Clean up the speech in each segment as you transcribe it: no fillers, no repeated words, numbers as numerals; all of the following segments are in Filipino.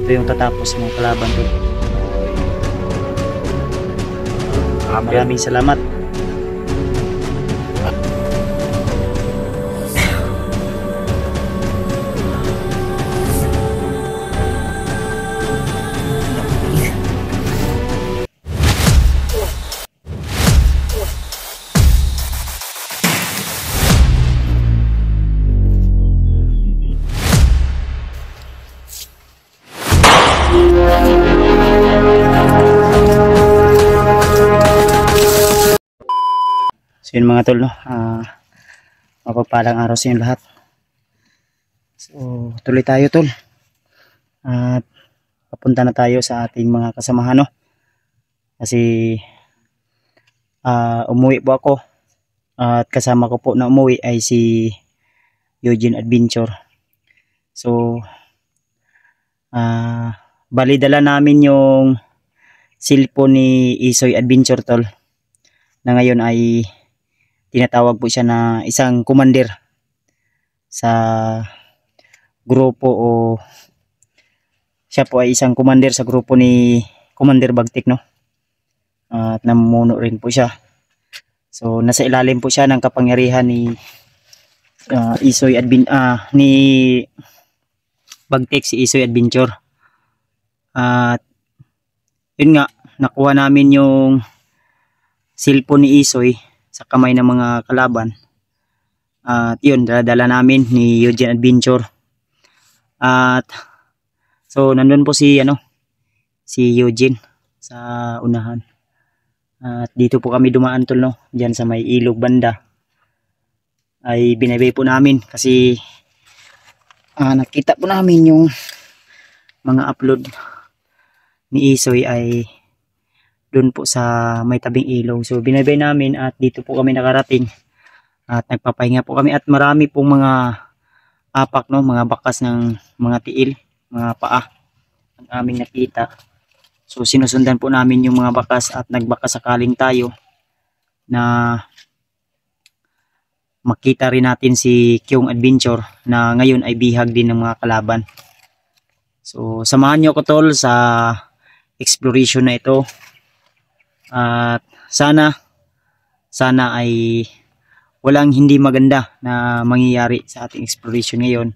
Ito yung tatapos ng kalaban tol. Maraming salamat. So yun mga tol, no? Mapagpalang araw sa inyo lahat. So tuloy tayo tol. At papunta na tayo sa ating mga kasamahan, no? Kasi umuwi po ako. At kasama ko po na umuwi ay si Eugene Adventure. So bali dala namin yung cellphone ni Isoy Adventure tol. Na ngayon ay tinatawag po siya na isang commander sa grupo, o siya po ay isang commander sa grupo ni Commander Bagtik, no? At namumuno rin po siya. So nasa ilalim po siya ng kapangyarihan ni Isoy ni Bagtik, si Isoy Adventure. At yun nga, nakuha namin yung cellphone ni Isoy sa kamay ng mga kalaban. At yun, dala namin ni Eugene Adventure. At so nandun po si Eugene sa unahan. At dito po kami dumaan tol, no? Diyan sa may ilog banda. Ay binibay po namin kasi nakita po namin yung mga upload ni Isoy ay doon po sa may tabing ilog. So binibay namin at dito po kami nakarating. At nagpapahinga po kami at marami pong mga apak, no, mga bakas ng mga tiil, mga paa ang aming nakita. So sinusundan po namin yung mga bakas at nagbaka sakaling tayo na makita rin natin si Kyung Adventure na ngayon ay bihag din ng mga kalaban. So samahan nyo ko tol sa exploration na ito. At sana ay walang hindi maganda na mangyayari sa ating exploration ngayon.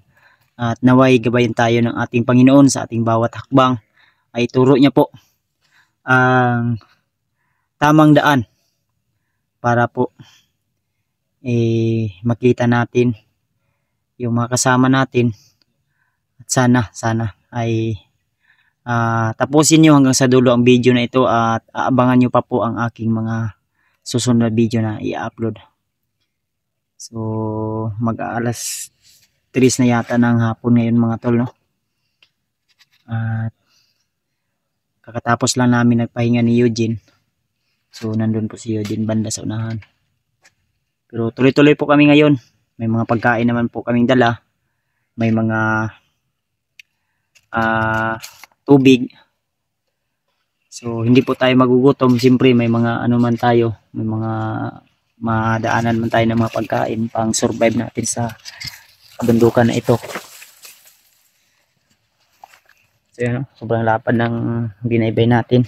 At naway gabayan tayo ng ating Panginoon sa ating bawat hakbang. Ay turo niya po ang tamang daan para po makita natin yung mga kasama natin. At sana ay tapusin nyo hanggang sa dulo ang video na ito at aabangan nyo pa po ang aking mga susunod na video na i-upload. So mag-aalas 3 na yata ng hapon ngayon mga tol, no? At kakatapos lang namin nagpahinga ni Eugene. So nandun po si Eugene banda sa unahan. Pero tuloy-tuloy po kami ngayon. May mga pagkain naman po kaming dala. May mga tubig. So hindi po tayo magugutom. Siyempre may mga ano man tayo, may mga madaanan man tayo ng mga pagkain pang survive natin sa kabundukan na ito. So yun, sobrang lapad ng binaybay natin.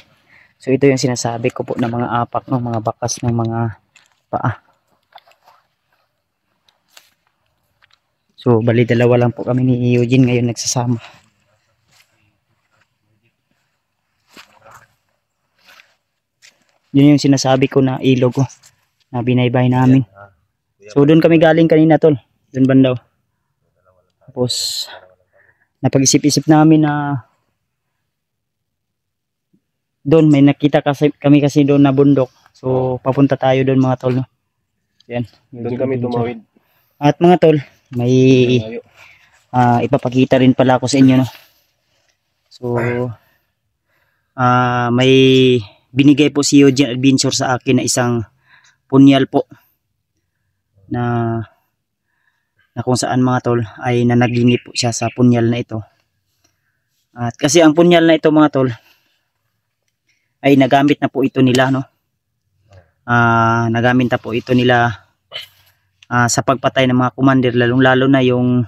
So ito yung sinasabi ko po ng mga apak, no, mga bakas ng mga paa. So bali dalawa lang po kami ni Eugene ngayon nagsasama. Yun yung sinasabi ko na ilog ko na binaybay namin. So doon kami galing kanina tol, doon bandaw. Tapos napag-isip-isip namin na doon may nakita kami kasi doon na bundok. So papunta tayo doon mga tol, no? Yan, doon kami tumawid. At mga tol, may ipapakita rin pala ako sa inyo, no? So may binigay po si Eugene Adventure sa akin na isang punyal po na kung saan mga tol ay nanaginip po siya sa punyal na ito. At kasi ang punyal na ito mga tol ay nagamit na po ito nila, no? Nagamit na po ito nila sa pagpatay ng mga commander, lalong lalo na yung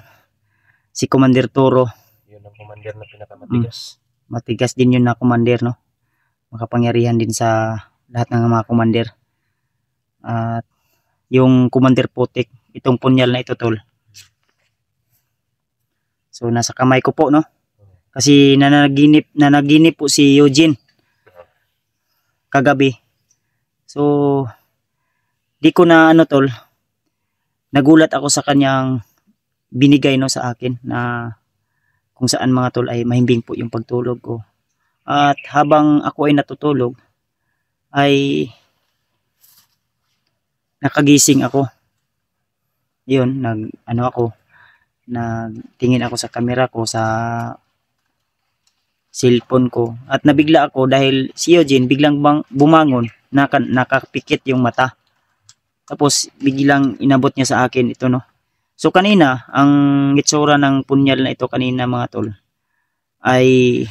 si Commander Toro. Yun ang commander na pinakamatigas. matigas din yun na commander, no? Makapangyarihan din sa lahat ng mga commander. At yung commander putik, itong punyal na ito, tol. So nasa kamay ko po, no? Kasi nanaginip po si Eugene kagabi. So di ko na ano, tol. Nagulat ako sa kanyang binigay, no, sa akin na kung saan, mga tol, ay mahimbing po yung pagtulog ko. At habang ako ay natutulog ay nakagising ako. Yun, nagtingin ako sa camera ko, sa cellphone ko, at nabigla ako dahil si Eugene biglang bumangon, nakapikit yung mata. Tapos biglang inabot niya sa akin ito, no. So kanina, ang itsura ng punyal na ito kanina, mga tol, ay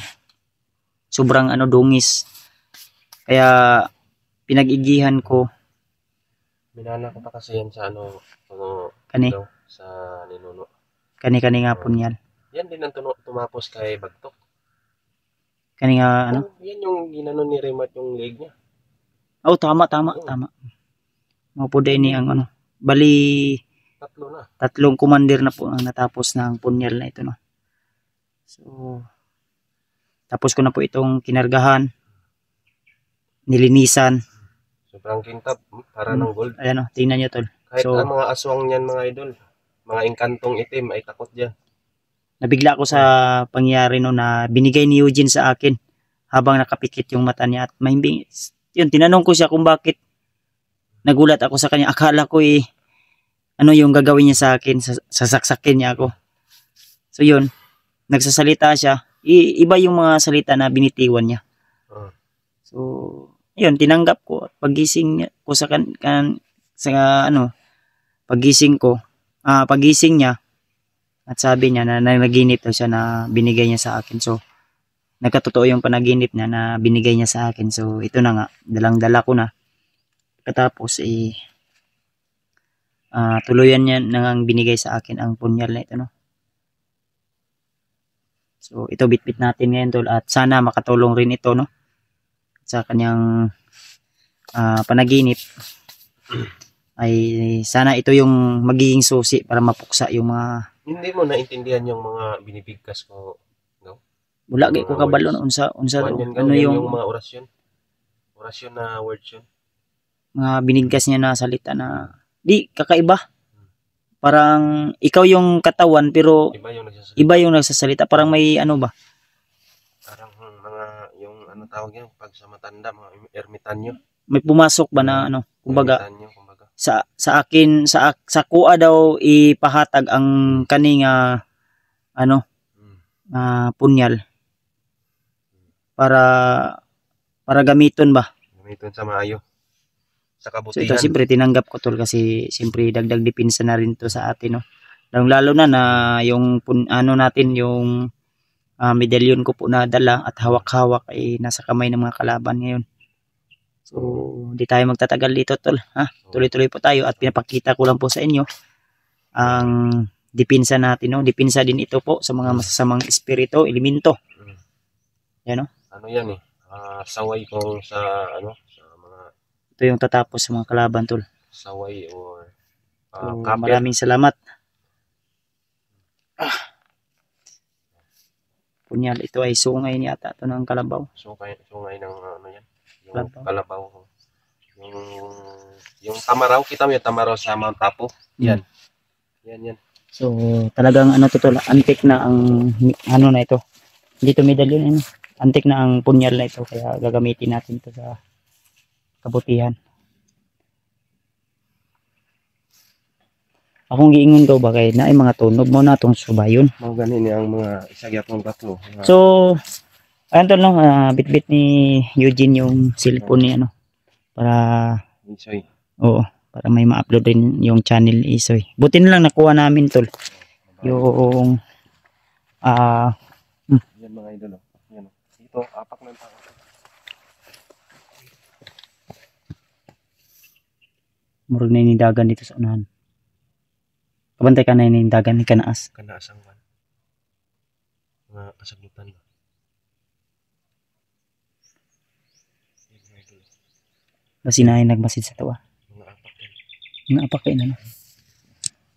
sobrang dungis. Kaya pinag-igihan ko. Minana ko pa kasi yan sa Kani sa ninuno. Kani nga punyal. Yan din ang tumapos kay Bagtok. Kani nga Yan yung ginano ni Remat yung leg niya. Oh, tama. Mga po din ni ang bali tatlong commander na po ang natapos ng punyal na ito, no. So tapos ko na po itong kinargahan, nilinisan. Sobrang kintab, para ng gold. Ayan, tingnan nyo, tol. Kahit So, ang mga aswang niyan, mga idol, mga engkantong itim ay takot dyan. Nabigla ako sa pangyayari, no, na binigay ni Eugene sa akin habang nakapikit yung mata niya at mahimbing. Yun, tinanong ko siya kung bakit. Nagulat ako sa kanya. Akala ko ano yung gagawin niya sa akin, sasaksakin niya ako. So yun, nagsasalita siya. Iba yung mga salita na binitiwan niya. So yun, tinanggap ko. Pagising ko pagising niya, at sabi niya na nanaginip daw siya na binigay niya sa akin. So nagkatotoo yung panaginip niya na binigay niya sa akin. So ito na nga, dalang-dala ko na. Katapos tuluyan niya nang binigay sa akin ang punyal na ito, no. So ito, bitbit natin ngayon, tol, at sana makatulong rin ito, no, sa kanyang panaginip. Ay sana ito yung magiging susi para mapuksa yung mga... Hindi mo naintindihan yung mga binibigkas ko, no? Wala gay ko kabalo na unsa yung mga orasyon na words yun. Mga binigkas niya na salita na di kakaiba. Parang ikaw yung katawan pero iba yung nagsasalita. Parang may ba? Parang mga yung tawag yan pag sa matanda, mga ermitanyo. May pumasok ba na kumbaga sa akin, sa kuha daw ipahatag ang kaninga punyal para gamiton sa maayo, sa kabutihan. So ito siyempre tinanggap ko, tol, kasi siyempre dagdag depensa na rin to sa atin, no. Lalo na yung natin, yung medalyon ko po na dala at hawak-hawak ay nasa kamay ng mga kalaban ngayon. So di tayo magtatagal dito, tol, ha. Tuloy-tuloy po tayo at pinapakita ko lang po sa inyo ang depensa natin, no. Depensa din ito po sa mga masasamang espiritu, elemento. Yan, no. Ano yan saway ko sa sa mga... Ito yung tatapos sa mga kalaban, tol. Saway or so, maraming salamat. Punyal, ito ay sungay ni ata ito ng kalabaw. Sungay ng yan. Yung kalabaw. Yung tamaraw, kita mo yung tamaraw sa Mount Apo. Yan. Yan. So talagang tol, antik na ang na ito. Dito medalyon antik na ang punyal na ito, kaya gagamitin natin ito sa kabutihan. Akong giingon daw ba kay na mga tunog mo na itong subayon. Mga ganin ang mga isagyap ng tatlo. So ayun, tol, no, bit-bit ni Eugene yung cellphone ni para Isoy. Oo, para may ma-upload din yung channel ni Isoy. Buti na lang nakuha namin, tol, yung yan mga idol. Yan. Ito, apak ng tao. Murag na inidagan dito sa unahan. Kabantay ka na inidagan ni Kanaas. Kanaas ang mga kasagutan. Basinahin nagmasid sa tawa. Mga apak yan. Mga apak yun ano.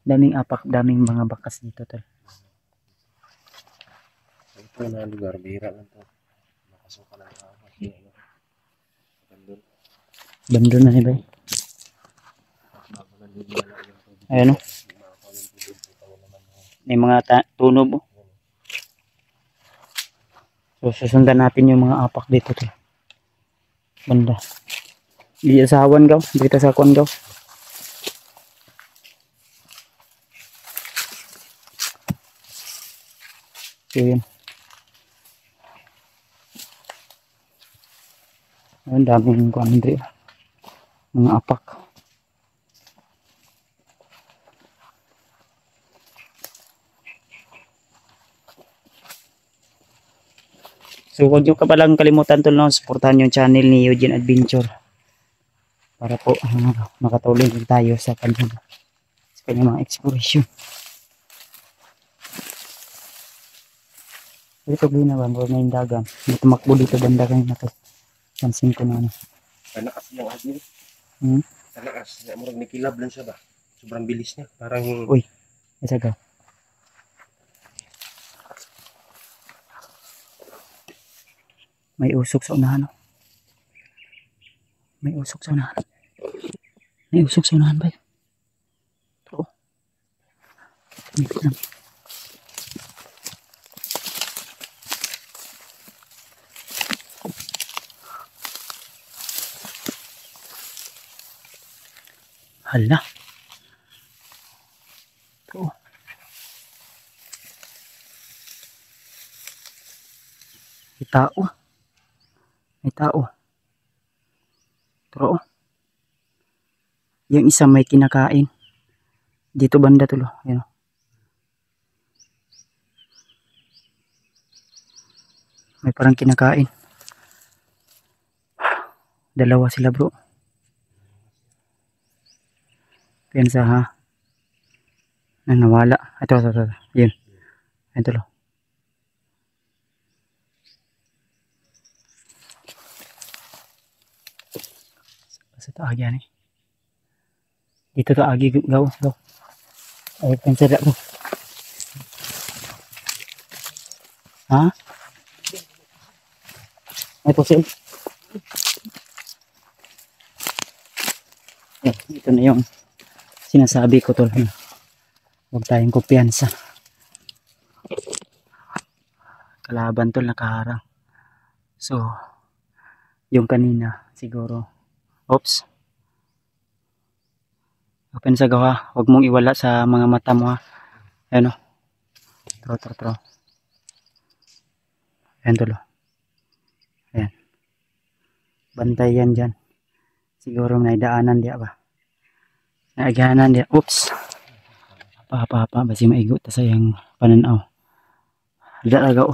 Daming apak, daming mga bakas dito tol. Ito na lugar, bihira lang to. Makasuka lang ako. Gandun. Bandon na ni bay. Ayan o. May mga tunob o. So susundan natin yung mga apak dito tol. Banda. Dito sa hawan gaw. Dito sa hawan gaw. So yun. Ang daming kuan dito. Mga apak. So huwag nyo ka palang kalimutan tol no, supportahan yung channel ni Eugene Adventure para po makatulong tayo sa kanyang mga exploration. Dito ginawa mo na yung dagan. May tumakbo dito banda kanina to. Pansin ko na ano. Tanakas yung agil. Hmm? Tanakas. Murag nikilab lang siya ba? Sobrang bilis niya. Parang Uy, isa ka. May usok sa unahan. Oh. May usok sa unahan. May usok sa unahan ba? Ito. Dito lang. Hala. Ito. May tao. May tao. Pero yung isa may kinakain. Dito banda tulo. Yan. May parang kinakain. Dalawa sila bro. Piyansa ha. Na nawala. Ito. Yan. Yan tulo. Sa taag yan eh. Dito taagi gaw. Ay piyansa da ko. Ha? May pusil. Ito na yung sinasabi ko tol. Huwag tayong kumpiyansa. Kalaban tol nakaharang. So, yung kanina siguro. Oops. Open sa gawa. Huwag mong iwala sa mga mata mo ha. Ayan o. Tro. Ayan tol. Ayan. Bantay yan dyan. Siguro may daanan diya ba. Naagyanan diya. Oops. Apa. Basi maigot ta sayang pananaw. Daraga o.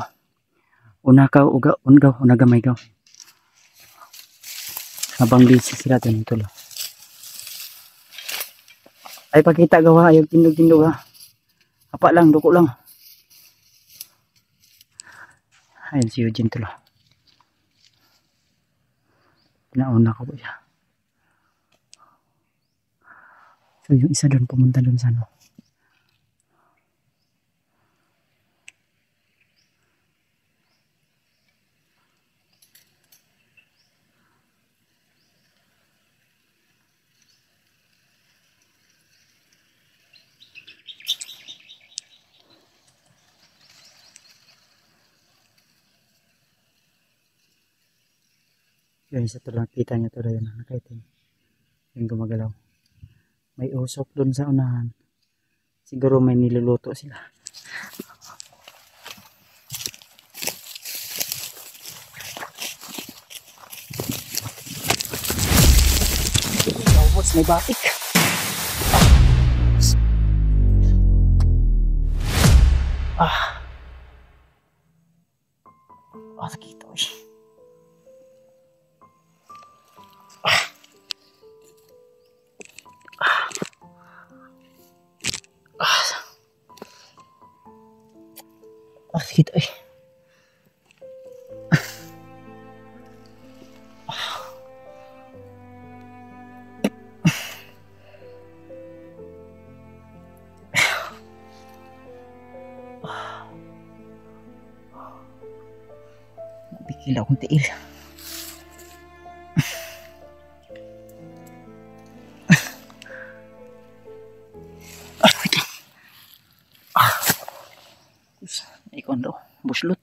Una gamay gaw. Habang busy sila dun tulo. Ay pakita gawa yung tindog ha. Apa lang, duko lang. Ayun si Eugene tulo. Nauna ko po siya. So yung isa doon pumunta doon sa ano. Yun isa to lang, kita nyo to yun, nakaitim. Yung gumagalaw. May usok dun sa unahan. Siguro may niluluto sila. Almost may batik. Sakit eh. Sakit eh. Sila akong tiil. Wait lang. Ikaw daw, buslot.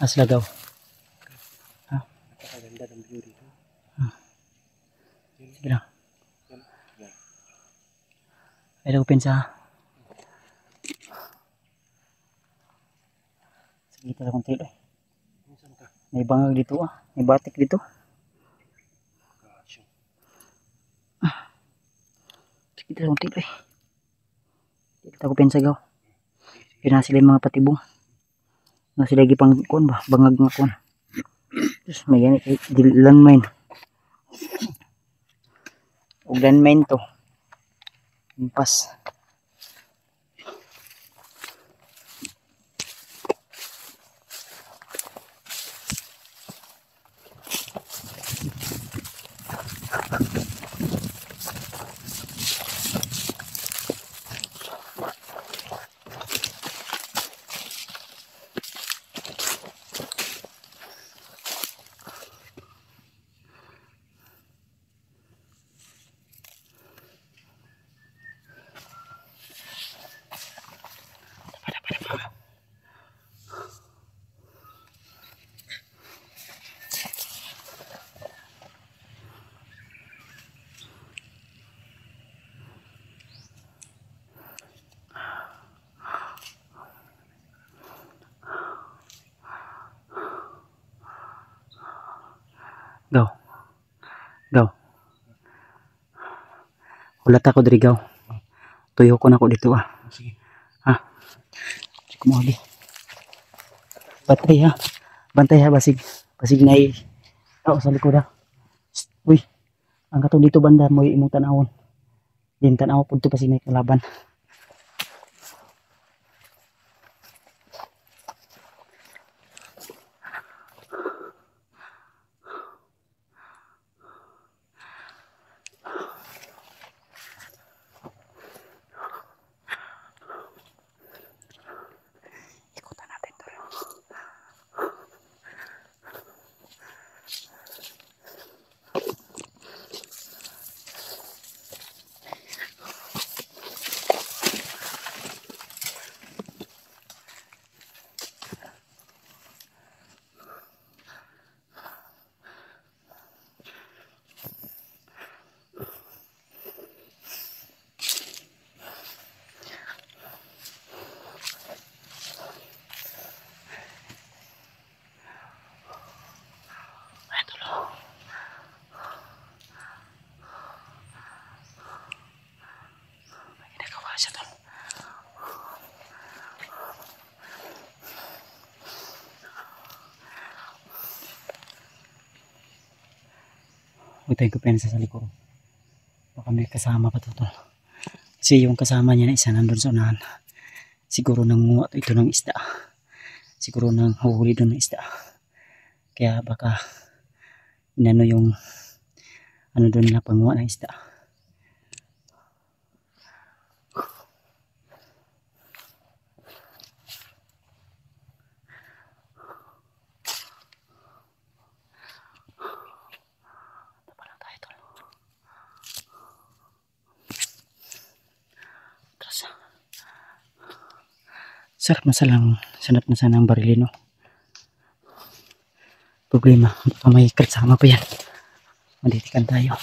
Aslagaw. Ha? Napakaganda ng view dito. Sige lang. Hello, pensa. Sige, tala kong tilo. Minsan ka. May bangag dito ah. May batik dito. Kasyo. Sige, tala kong tilo eh. Dito ko pensa gaw. Kaya sila yung mga patibong. Na sila gipang kuan ba? Bangag nga kuan. Terus may ganit eh. Landmine. O landmine to. Impas. Gaw. Gaw. Ulat ako diri gaw. Tuyo ko na ko dito ah. Sige. Ha? Hindi ko mawagi. Bantay ha. Bantay ha basig. Basig na tao sa likod ha. Uy. Ang katong dito banda mo imong tanawon. Din tanaw pud to basig na kalaban. Ikutan natin to. Ginagawa siya tol. Utay ko pensa sa likod. Baka may kasama pa to tol. Kasi yung kasama niya na isa nandun sa unahan. Siguro nanguha ito ng isda. Siguro nang huhuli doon ng isda. Kaya baka inano yung ano doon nila panguha ng isda. Tapa lang tayo tol. Terus sarap na salang, sanap na sanang barilino. Problema, baka may kasama pa yan. Maditikan tayo.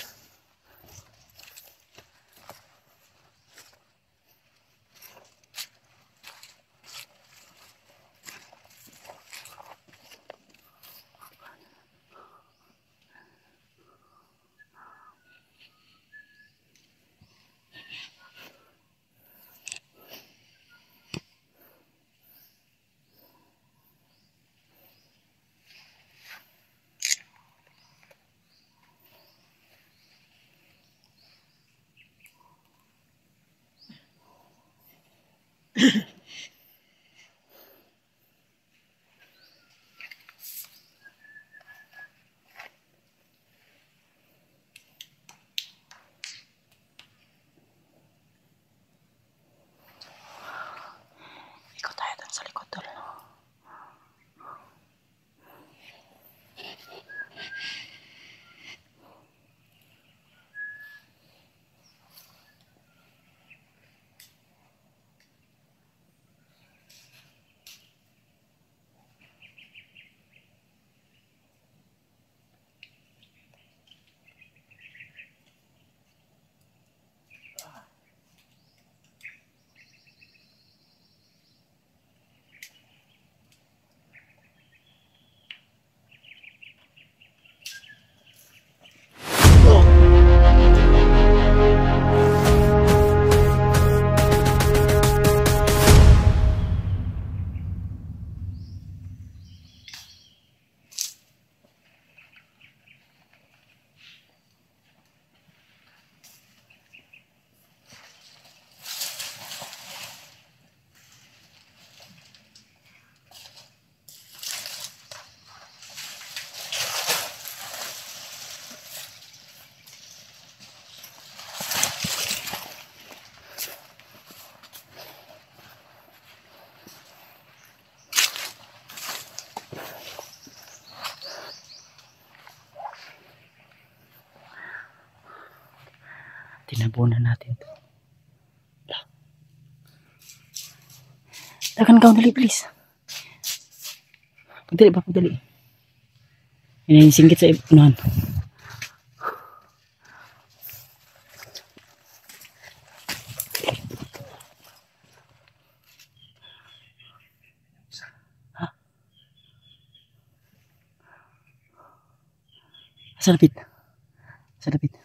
Ikot tayo dun sa likod tol. Tinabunan natin to. Dagan ka, dali please. Pagdali ba, pagdali. Yan yung singgit sa unahan. Ha? Asa lapit? Asa lapit?